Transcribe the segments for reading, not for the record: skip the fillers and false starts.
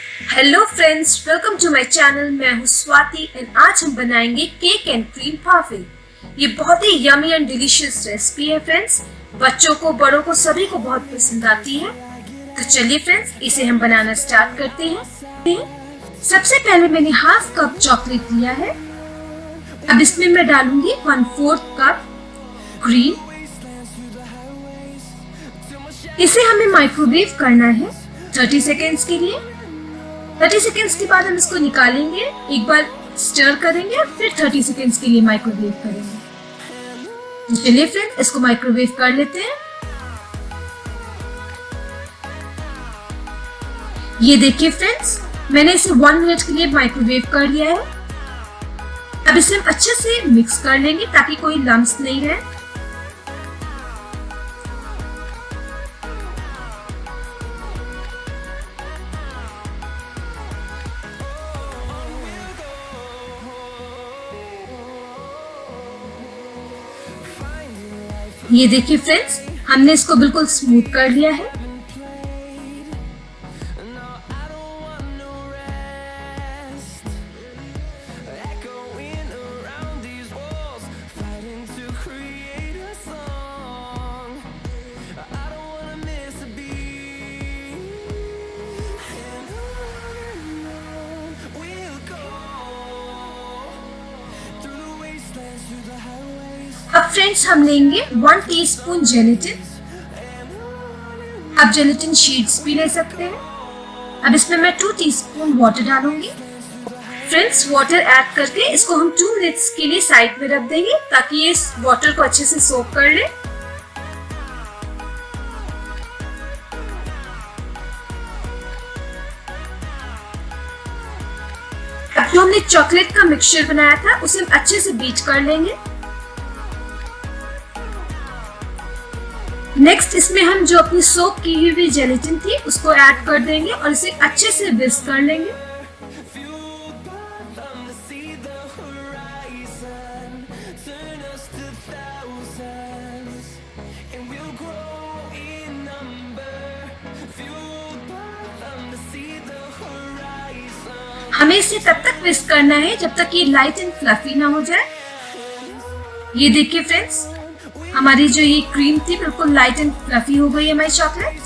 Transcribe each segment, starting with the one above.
Hello friends, welcome to my channel. मैं हूँ Swati and आज हम बनाएंगे केक एंड क्रीम पार्फे। ये बहुत ही यमी एंड डिलीशियस रेसिपी है फ्रेंड्स। बच्चों को, बड़ों को, सभी को बहुत पसंद आती है। तो चलिए फ्रेंड्स, इसे हम बनाना स्टार्ट करते हैं। सबसे पहले मैंने हाफ कप चॉकलेट लिया है। अब इसमें मैं डालूंगी 1/4 कप क्रीम। इसे हमें माइक्रोवेव करना है 30 सेकेंड्स के लिए। 30 सेकेंड्स के बाद हम इसको निकालेंगे, एक बार स्टर करेंगे और फिर 30 सेकेंड्स के लिए माइक्रोवेव करेंगे। चलिए फ्रेंड्स, इसको माइक्रोवेव कर लेते हैं। ये देखिए फ्रेंड्स, मैंने इसे 1 मिनट के लिए माइक्रोवेव कर लिया है। अब इसे हम अच्छे से मिक्स कर लेंगे ताकि कोई लम्स नहीं रहे। ये देखिए फ्रेंड्स, हमने इसको बिल्कुल स्मूथ कर लिया है। अब फ्रेंड्स, हम लेंगे 1 टीस्पून जेलेटिन। आप जेलेटिन शीट्स भी ले सकते हैं। अब इसमें मैं 2 टीस्पून वाटर डालूंगी। फ्रेंड्स, वाटर ऐड करके इसको हम 2 मिनट्स के लिए साइड में रख देंगे ताकि ये इस वाटर को अच्छे से सोक कर ले। अब जो हमने चॉकलेट का मिक्सचर बनाया था उसे हम अच्छे से बीट कर लेंगे। नेक्स्ट, इसमें हम जो अपनी सोक की हुई जेलेटिन थी उसको ऐड कर देंगे और इसे अच्छे से विस्क कर लेंगे। हमें इसे तब तक विस्क करना है जब तक ये लाइट एंड फ्लफी ना हो जाए। ये देखिए फ्रेंड्स, हमारी जो ये क्रीम थी बिल्कुल लाइट एंड फ्लफी हो गई है हमारी चॉकलेट।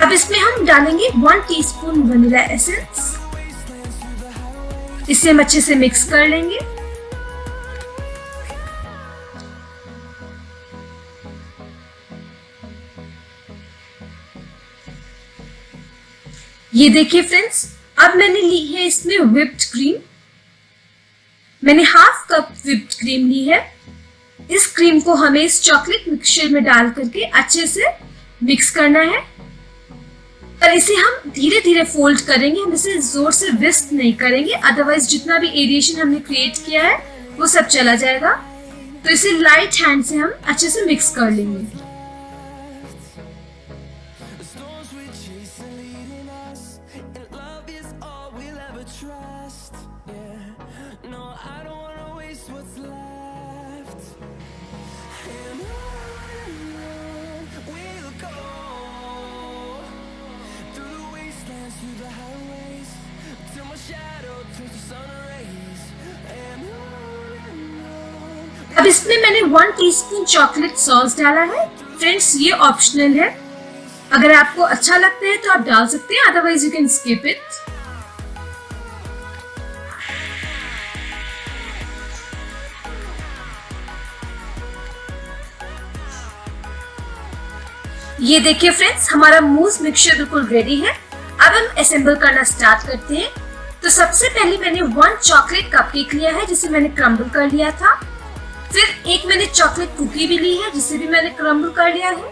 अब इसमें हम डालेंगे 1 टीस्पून वनीला एसेंस। इसे हम अच्छे से मिक्स कर लेंगे। ये देखिए फ्रेंड्स, अब मैंने ली है इसमें व्हिप्ड क्रीम। मैंने हाफ कप व्हिप्ड क्रीम ली है। इस क्रीम को हमें इस चॉकलेट मिक्सचर में डाल करके अच्छे से मिक्स करना है और इसे हम धीरे धीरे फोल्ड करेंगे। हम इसे जोर से विस्क नहीं करेंगे, अदरवाइज जितना भी एरिएशन हमने क्रिएट किया है वो सब चला जाएगा। तो इसे लाइट हैंड से हम अच्छे से मिक्स कर लेंगे। अब इसमें मैंने 1 टीस्पून चॉकलेट सॉस डाला है। फ्रेंड्स, ये ऑप्शनल है, अगर आपको अच्छा लगता है तो आप डाल सकते हैं, otherwise you can skip it. ये देखिए फ्रेंड्स, हमारा मूस मिक्सचर बिल्कुल रेडी है। अब हम असेंबल करना स्टार्ट करते हैं। तो सबसे पहले मैंने 1 चॉकलेट कपकेक लिया है जिसे मैंने क्रम्बल कर लिया था। फिर एक मैंने चॉकलेट कुकी भी ली है जिसे भी मैंने क्रम्बल कर लिया है।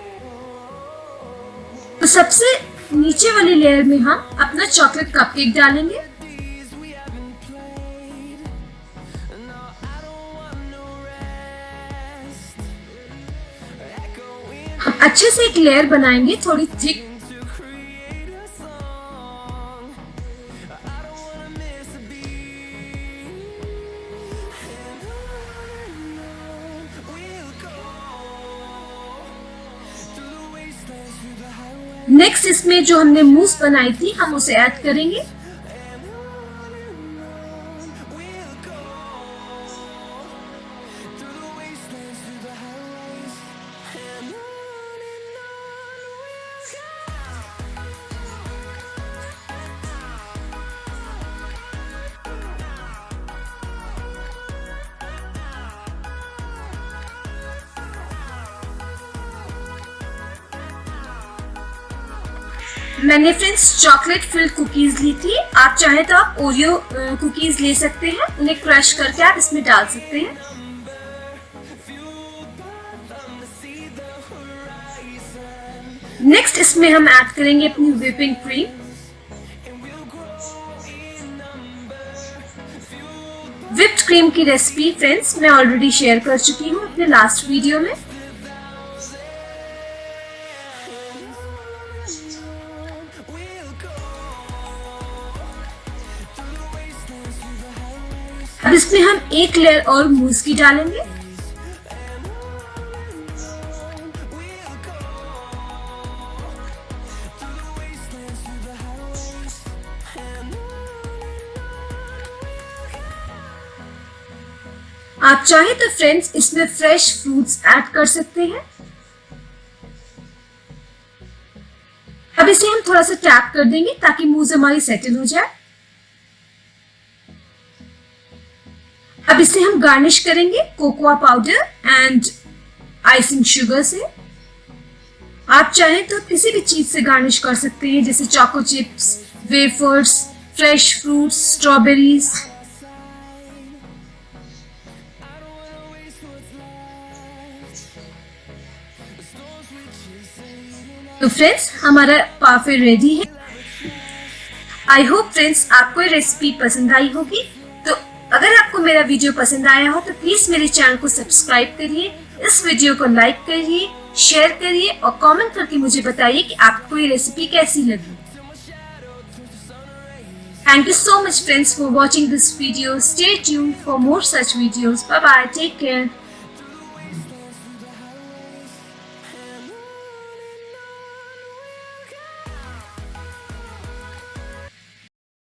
तो सबसे नीचे वाली लेयर में हम अपना चॉकलेट कपकेक डालेंगे। हम अच्छे से एक लेयर बनाएंगे, थोड़ी थिक। नेक्स्ट इसमें जो हमने मूस बनाई थी हम उसे ऐड करेंगे। मैंने फ्रेंड्स चॉकलेट फिल्ड कुकीज ली थी। आप चाहे तो आप ओरियो कुकीज ले सकते हैं, उन्हें क्रश करके आप इसमें डाल सकते हैं। नेक्स्ट इसमें हम ऐड करेंगे अपनी व्हिपिंग क्रीम। व्हिप्ड क्रीम की रेसिपी फ्रेंड्स मैं ऑलरेडी शेयर कर चुकी हूँ अपने लास्ट वीडियो में। अब इसमें हम एक लेयर और मूस की डालेंगे। आप चाहे तो फ्रेंड्स इसमें फ्रेश फ्रूट्स ऐड कर सकते हैं। अब इसे हम थोड़ा सा टैप कर देंगे ताकि मूस हमारी सेटल हो जाए। अब इसे हम गार्निश करेंगे cocoa powder and icing sugar से। आप चाहें तो किसी भी चीज से गार्निश कर सकते हैं, जैसे choco chips, wafers, fresh fruits, strawberries. तो फ्रेंड्स हमारा पार्फे रेडी है। आई होप फ्रेंड्स आपको ये रेसिपी पसंद आई होगी। तो अगर आपको मेरा वीडियो पसंद आया हो तो प्लीज मेरे चैनल को सब्सक्राइब करिए, इस वीडियो को लाइक करिए, शेयर करिए और कमेंट करके मुझे बताइए कि आपको ये रेसिपी कैसी लगी। Thank you so much friends for watching this video. Stay tuned for more such videos. Bye bye. Take care.